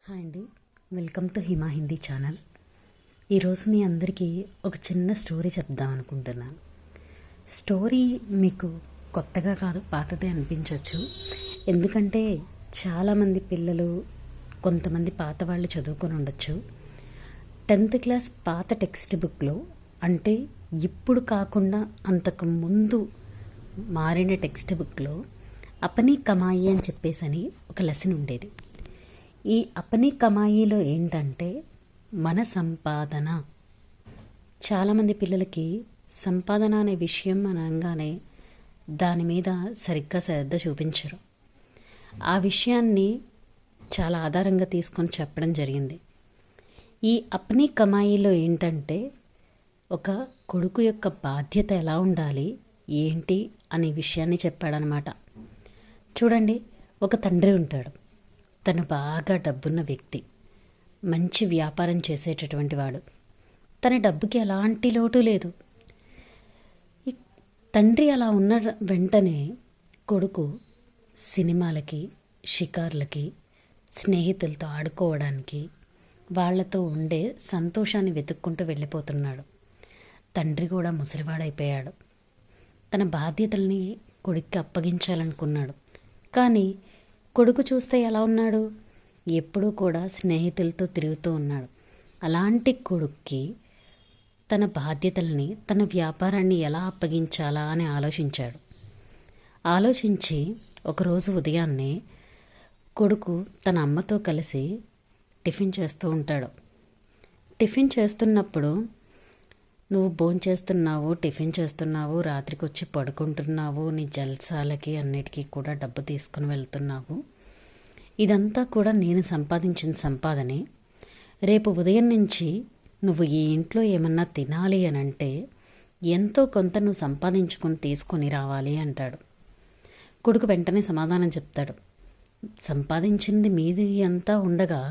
Hi అండి, welcome to Hima Hindi channel. ఈరోజు మీ అందరికీ ఒక చిన్న స్టోరీ చెప్దాం అనుకుంటున్నాను. స్టోరీ మీకు కొత్తగా కాదు, పాతదే అనిపించవచ్చు. ఎందుకంటే చాలామంది పిల్లలు, కొంతమంది పాత వాళ్ళు చదువుకొని ఉండొచ్చు. 10th క్లాస్ పాత టెక్స్ట్ బుక్లో, అంటే ఇప్పుడు కాకుండా అంతకు ముందు మారిన టెక్స్ట్ బుక్లో అపనీ కమాయి అని చెప్పేసని ఒక లెసన్ ఉండేది. ఈ అపనీ కమాయిలో ఏంటంటే మన సంపాదన. చాలామంది పిల్లలకి సంపాదన అనే విషయం అనగానే దాని మీద సరిగ్గా శ్రద్ధ చూపించరు. ఆ విషయాన్ని చాలా ఆధారంగా తీసుకొని చెప్పడం జరిగింది. ఈ అపనీ కమాయిలో ఏంటంటే ఒక కొడుకు యొక్క బాధ్యత ఎలా ఉండాలి, ఏంటి అనే విషయాన్ని చెప్పాడనమాట. చూడండి, ఒక తండ్రి ఉంటాడు. తను బాగా డబ్బున్న వ్యక్తి, మంచి వ్యాపారం చేసేటటువంటి వాడు. తన డబ్బుకి ఎలాంటి లోటు లేదు. తండ్రి అలా ఉన్న వెంటనే కొడుకు సినిమాలకి, షికార్లకి, స్నేహితులతో ఆడుకోవడానికి, వాళ్లతో ఉండే సంతోషాన్ని వెతుక్కుంటూ వెళ్ళిపోతున్నాడు. తండ్రి కూడా ముసలివాడైపోయాడు. తన బాధ్యతల్ని కొడుక్కి అప్పగించాలనుకున్నాడు. కానీ కొడుకు చూస్తే ఎలా ఉన్నాడు? ఎప్పుడూ కూడా స్నేహితులతో తిరుగుతూ ఉన్నాడు. అలాంటి కొడుక్కి తన బాధ్యతల్ని, తన వ్యాపారాన్ని ఎలా అప్పగించాలా అని ఆలోచించి ఒకరోజు ఉదయాన్నే కొడుకు తన అమ్మతో కలిసి టిఫిన్ చేస్తూ ఉంటాడు. టిఫిన్ చేస్తున్నప్పుడు, నువ్వు భోంచేస్తున్నావు, టిఫిన్ చేస్తున్నావు, రాత్రికి వచ్చి పడుకుంటున్నావు, నీ జల్సాలకి అన్నిటికీ కూడా డబ్బు తీసుకుని వెళ్తున్నావు. ఇదంతా కూడా నేను సంపాదించిన సంపాదనే. రేపు ఉదయం నుంచి నువ్వు ఈ ఇంట్లో ఏమన్నా తినాలి అని అంటే ఎంతో కొంత నువ్వు సంపాదించుకొని తీసుకొని రావాలి అంటాడు. కొడుకు వెంటనే సమాధానం చెప్తాడు. సంపాదించింది మీది అంతా ఉండగా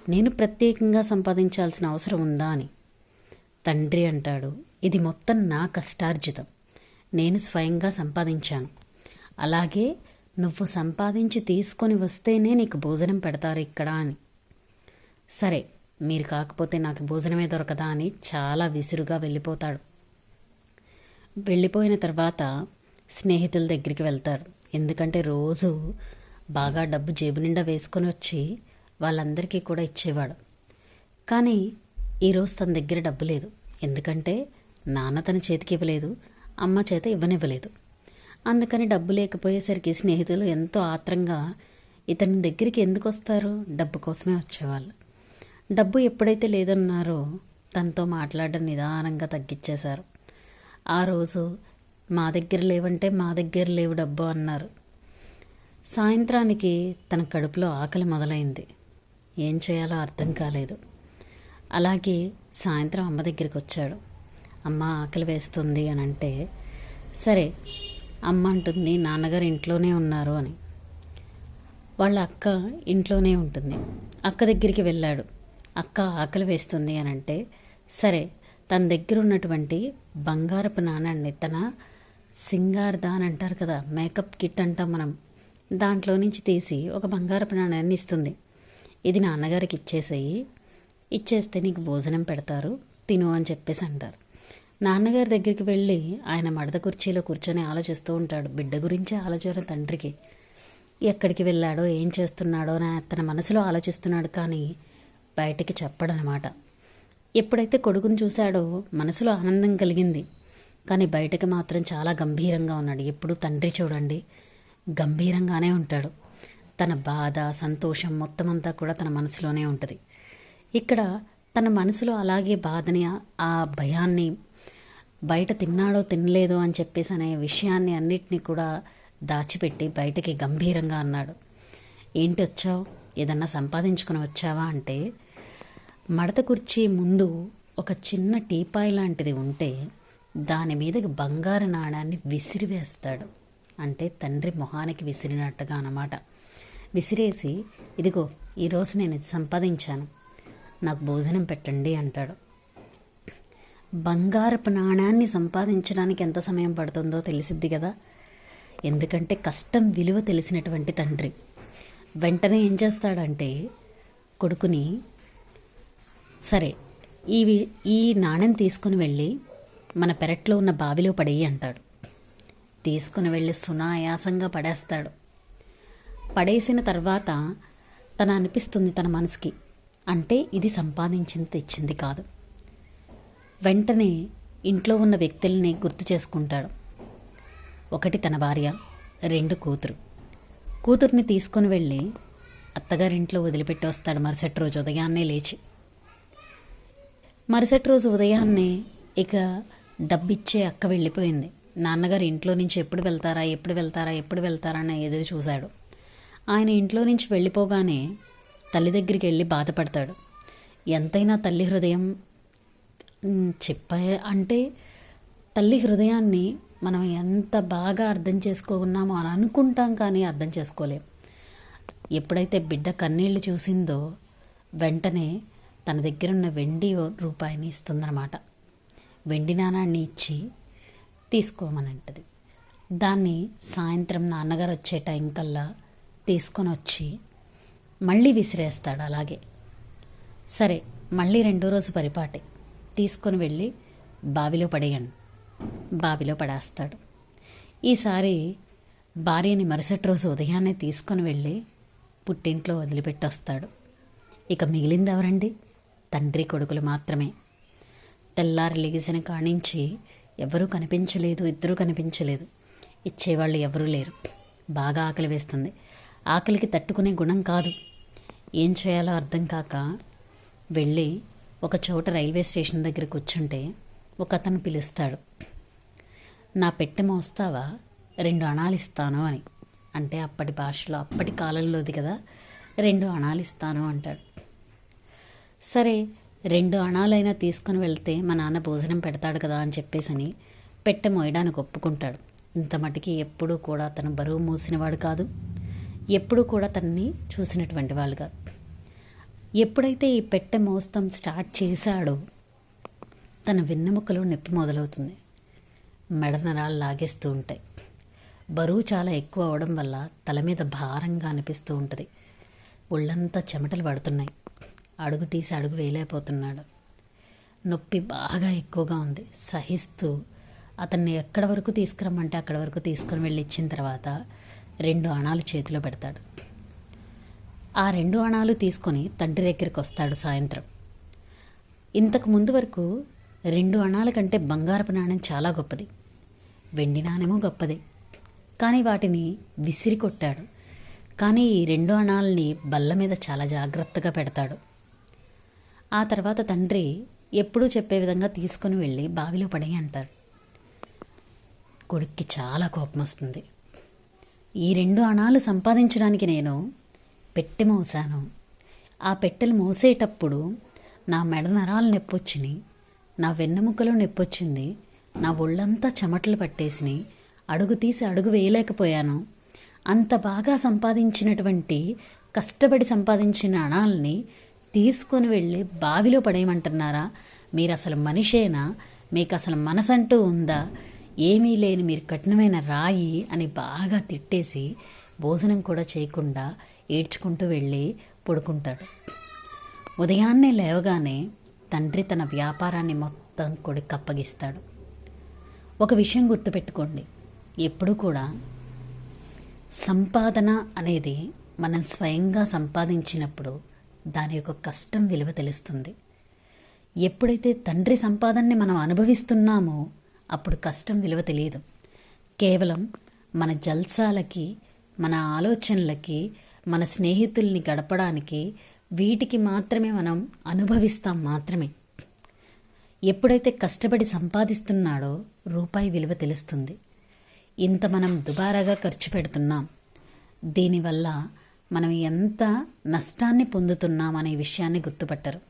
నేను ప్రత్యేకంగా సంపాదించాల్సిన అవసరం ఉందా అని. తండ్రి అంటాడు, ఇది మొత్తం నా కష్టార్జితం, నేను స్వయంగా సంపాదించాను. అలాగే నువ్వు సంపాదించి తీసుకొని వస్తేనే నీకు భోజనం పెడతారు ఇక్కడ అని. సరే, మీరు కాకపోతే నాకు భోజనమే దొరకదా అని చాలా విసురుగా వెళ్ళిపోతాడు. వెళ్ళిపోయిన తర్వాత స్నేహితుల దగ్గరికి వెళ్తాడు. ఎందుకంటే రోజు బాగా డబ్బు జేబు నిండా వేసుకొని వచ్చి వాళ్ళందరికీ కూడా ఇచ్చేవాడు. కానీ ఈరోజు తన దగ్గర డబ్బు లేదు. ఎందుకంటే నాన్న తన చేతికి ఇవ్వలేదు, అమ్మ చేత ఇవ్వనివ్వలేదు. అందుకని డబ్బు లేకపోయేసరికి స్నేహితులు ఎంతో ఆత్రంగా ఇతని దగ్గరికి ఎందుకు వస్తారు? డబ్బు కోసమే వచ్చేవాళ్ళు. డబ్బు ఎప్పుడైతే లేదన్నారో తనతో మాట్లాడడం నిదానంగా తగ్గించేశారు. ఆ రోజు మా దగ్గర లేవంటే మా దగ్గర లేవు డబ్బు అన్నారు. సాయంత్రానికి తన కడుపులో ఆకలి మొదలైంది. ఏం చేయాలో అర్థం కాలేదు. అలాగే సాయంత్రం అమ్మ దగ్గరికి వచ్చాడు. అమ్మ ఆకలి వేస్తుంది అని అంటే, సరే అమ్మ అంటుంది నాన్నగారు ఇంట్లోనే ఉన్నారు అని. వాళ్ళ అక్క ఇంట్లోనే ఉంటుంది. అక్క దగ్గరికి వెళ్ళాడు. అక్క ఆకలి వేస్తుంది అని అంటే, సరే తన దగ్గర ఉన్నటువంటి బంగారపు నాణాన్ని, తన సింగార్దాన్ అంటారు కదా, మేకప్ కిట్ అంటాం మనం, దాంట్లో నుంచి తీసి ఒక బంగారపు నాణాన్ని ఇస్తుంది. ఇది నాన్నగారికి ఇచ్చేస్తే నీకు భోజనం పెడతారు, తిను అని చెప్పేసి అంటారు. నాన్నగారి దగ్గరికి వెళ్ళి ఆయన మడత కుర్చీలో కూర్చొని ఆలోచిస్తూ ఉంటాడు. బిడ్డ గురించి ఆలోచన తండ్రికి. ఎక్కడికి వెళ్ళాడో, ఏం చేస్తున్నాడో తన మనసులో ఆలోచిస్తున్నాడు, కానీ బయటికి చెప్పడనమాట. ఎప్పుడైతే కొడుకుని చూశాడో మనసులో ఆనందం కలిగింది, కానీ బయటకు మాత్రం చాలా గంభీరంగా ఉన్నాడు. ఎప్పుడు తండ్రి చూడండి గంభీరంగానే ఉంటాడు. తన బాధ, సంతోషం మొత్తం అంతా కూడా తన మనసులోనే ఉంటుంది. ఇక్కడ తన మనసులో అలాగే బాధని, ఆ భయాన్ని, బయట తిన్నాడో తినలేదో అని చెప్పేసి అనే విషయాన్ని అన్నిటినీ కూడా దాచిపెట్టి బయటకి గంభీరంగా అన్నాడు. ఏంటి వచ్చావు? ఏదన్నా సంపాదించుకుని వచ్చావా అంటే, మడత కుర్చీ ముందు ఒక చిన్న టీపాయ్ లాంటిది ఉంటే దాని మీదకి బంగారు నాణాన్ని విసిరివేస్తాడు. అంటే తండ్రి మొహానికి విసిరినట్టుగా అన్నమాట. విసిరేసి, ఇదిగో ఈరోజు నేను ఇది సంపాదించాను, నాకు భోజనం పెట్టండి అంటాడు. బంగారపు నాణాన్ని సంపాదించడానికి ఎంత సమయం పడుతుందో తెలిసిద్ది కదా. ఎందుకంటే కష్టం విలువ తెలిసినటువంటి తండ్రి వెంటనే ఏం చేస్తాడంటే కొడుకుని, సరే ఈ నాణెం తీసుకుని వెళ్ళి మన పెరట్లో ఉన్న బావిలో పడేయి అంటాడు. తీసుకుని వెళ్ళి సునాయాసంగా పడేస్తాడు. పడేసిన తర్వాత అనిపిస్తుంది తన మనసుకి, అంటే ఇది సంపాదించింది తెచ్చింది కాదు. వెంటనే ఇంట్లో ఉన్న వ్యక్తుల్ని గుర్తు చేసుకుంటాడు. ఒకటి తన భార్య, 2 కూతుర్ని తీసుకొని వెళ్ళి అత్తగారింట్లో వదిలిపెట్టి వస్తాడు మరుసటి రోజు ఉదయాన్నే లేచి. మరుసటి రోజు ఉదయాన్నే ఇక డబ్బిచ్చే అక్క వెళ్ళిపోయింది. నాన్నగారు ఇంట్లో నుంచి ఎప్పుడు వెళ్తారా అని ఎదురు చూశాడు. ఆయన ఇంట్లో నుంచి వెళ్ళిపోగానే తల్లి దగ్గరికి వెళ్ళి బాధపడతాడు. ఎంతైనా తల్లి హృదయం అంటే తల్లి హృదయాన్ని మనం ఎంత బాగా అర్థం చేసుకున్నామో అని అనుకుంటాం, కానీ అర్థం చేసుకోలేం. ఎప్పుడైతే బిడ్డ కన్నీళ్లు చూసిందో వెంటనే తన దగ్గర ఉన్న వెండి రూపాయిని ఇస్తుందన్నమాట. వెండి నాణాన్ని ఇచ్చి తీసుకోమనంటది. దాన్ని సాయంత్రం నాన్నగారు వచ్చే టైం కల్లా తీసుకొని వచ్చి మళ్ళీ విసిరేస్తాడు. అలాగే సరే మళ్ళీ 2వ రోజు పరిపాటి తీసుకొని వెళ్ళి బావిలో పడేయండి. బావిలో పడేస్తాడు. ఈసారి భార్యని మరుసటి రోజు ఉదయాన్నే తీసుకొని వెళ్ళి పుట్టింట్లో వదిలిపెట్టొస్తాడు. ఇక మిగిలింది ఎవరండి? తండ్రి కొడుకులు మాత్రమే. తెల్లారి లెగిసిన కానించి ఎవరూ కనిపించలేదు, ఇద్దరూ కనిపించలేదు. ఇచ్చేవాళ్ళు ఎవరూ లేరు. బాగా ఆకలి వేస్తుంది. ఆకలికి తట్టుకునే గుణం కాదు. ఏం చేయాలో అర్థం కాక వెళ్ళి ఒక చోట రైల్వే స్టేషన్ దగ్గర కూర్చుంటే ఒక అతను పిలుస్తాడు. నా పెట్టె మోస్తావా, 2 అణాలు ఇస్తాను అని. అంటే అప్పటి భాషలో, అప్పటి కాలంలోది కదా, 2 అణాలు ఇస్తాను అంటాడు. సరే 2 అణాలైనా తీసుకుని వెళ్తే మా నాన్న భోజనం పెడతాడు కదా అని చెప్పేసి పెట్టె మోయడానికి ఒప్పుకుంటాడు. ఇంత మటుకి ఎప్పుడూ కూడా తను బరువు మోసినవాడు కాదు, ఎప్పుడూ కూడా తనని చూసినటువంటి వాళ్ళు కాదు. ఎప్పుడైతే ఈ పెట్టె మోస్తం స్టార్ట్ చేశాడో తన వెన్నెముకలో నొప్పి మొదలవుతుంది. మెడ నరాలు లాగేస్తూ ఉంటాయి. బరువు చాలా ఎక్కువ అవడం వల్ల తల మీద భారంగా అనిపిస్తూ ఉంటుంది. ఒళ్ళంతా చెమటలు పడుతున్నాయి. అడుగు తీసి అడుగు వేయలేకపోతున్నాడు. నొప్పి బాగా ఎక్కువగా ఉంది. సహిస్తూ అతన్ని ఎక్కడి వరకు తీసుకురమ్మంటే అక్కడి వరకు తీసుకుని వెళ్ళి ఇచ్చిన తర్వాత 2 అణాలు చేతిలో పెడతాడు. ఆ 2 అణాలు తీసుకొని తండ్రి దగ్గరికి వస్తాడు సాయంత్రం. ఇంతకు ముందు వరకు 2 అణాల కంటే బంగారపు నాణెం చాలా గొప్పది, వెండి నాణెమో గొప్పదే. కానీ వాటిని విసిరి కొట్టాడు. కానీ ఈ 2 అణాలని బల్ల మీద చాలా జాగ్రత్తగా పెడతాడు. ఆ తర్వాత తండ్రి ఎప్పుడూ చెప్పే విధంగా తీసుకొని వెళ్ళి బావిలో పడేయి అంటారు. కొడుక్కి చాలా కోపం వస్తుంది. ఈ 2 అణాలు సంపాదించడానికి నేను పెట్టె మోసాను. ఆ పెట్టెలు మోసేటప్పుడు నా మెడ నరాలు నొప్పొచ్చినాయి, నా వెన్నెముకలో నొప్పొచ్చింది, నా ఒళ్ళంతా చెమటలు పట్టేసినాయి, అడుగు తీసి అడుగు వేయలేకపోయాను. అంత బాగా సంపాదించినటువంటి, కష్టపడి సంపాదించిన అణాలని తీసుకొని వెళ్ళి బావిలో పడేయమంటున్నారా? మీరు అసలు మనిషేనా? మీకు అసలు మనసంటూ ఉందా? ఏమీ లేని మీరు కఠినమైన రాయి అని బాగా తిట్టేసి భోజనం కూడా చేయకుండా ఏడ్చుకుంటూ వెళ్ళి పడుకుంటాడు. ఉదయాన్నే లేవగానే తండ్రి తన వ్యాపారాన్ని మొత్తం కొడుకు అప్పగిస్తాడు. ఒక విషయం గుర్తుపెట్టుకోండి, ఎప్పుడూ కూడా సంపాదన అనేది మనం స్వయంగా సంపాదించినప్పుడు దాని యొక్క కష్టం విలువ తెలుస్తుంది. ఎప్పుడైతే తండ్రి సంపాదనని మనం అనుభవిస్తున్నామో అప్పుడు కష్టం విలువ తెలియదు. కేవలం మన జల్సాలకి, మన ఆలోచనలకి, మన స్నేహితుల్ని గడపడానికి, వీటికి మాత్రమే మనం అనుభవిస్తాం మాత్రమే. ఎప్పుడైతే కష్టపడి సంపాదిస్తున్నాడో రూపాయి విలువ తెలుస్తుంది. ఇంత మనం దుబారాగా ఖర్చు పెడుతున్నాం, దీనివల్ల మనం ఎంత నష్టాన్ని పొందుతున్నాం అనే విషయాన్ని గుర్తుపట్టరు.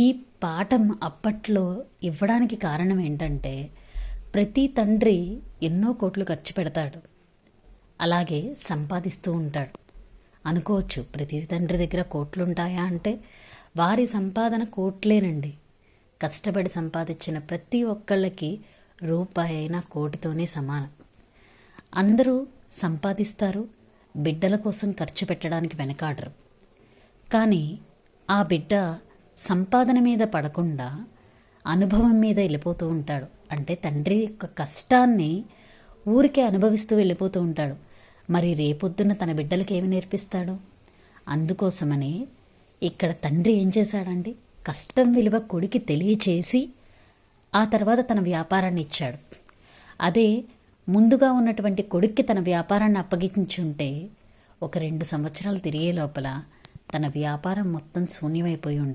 ఈ పాఠం అప్పట్లో ఇవ్వడానికి కారణం ఏంటంటే, ప్రతి తండ్రి ఎన్నో కోట్లు ఖర్చు పెడతాడు, అలాగే సంపాదిస్తూ ఉంటాడు. అనుకోవచ్చు ప్రతి తండ్రి దగ్గర కోట్లు ఉంటాయా అంటే, వారి సంపాదన కోట్లేనండి. కష్టపడి సంపాదించిన ప్రతి ఒక్కళ్ళకి రూపాయి అయినా కోటితోనే సమానం. అందరూ సంపాదిస్తారు, బిడ్డల కోసం ఖర్చు పెట్టడానికి వెనకాడరు. కానీ ఆ బిడ్డ సంపాదన మీద పడకుండా అనుభవం మీద వెళ్ళిపోతూ ఉంటాడు. అంటే తండ్రి యొక్క కష్టాన్ని ఊరికే అనుభవిస్తూ వెళ్ళిపోతూ ఉంటాడు. మరి రేపొద్దున తన బిడ్డలకి ఏమి నేర్పిస్తాడు? అందుకోసమని ఇక్కడ తండ్రి ఏం చేశాడండి, కష్టం విలువ కొడుకి తెలియచేసి ఆ తర్వాత తన వ్యాపారాన్ని ఇచ్చాడు. అదే ముందుగా ఉన్నటువంటి కొడుక్కి తన వ్యాపారాన్ని అప్పగించుంటే ఒక 2 సంవత్సరాలు తిరిగే లోపల తన వ్యాపారం మొత్తం శూన్యమైపోయి ఉంటుంది.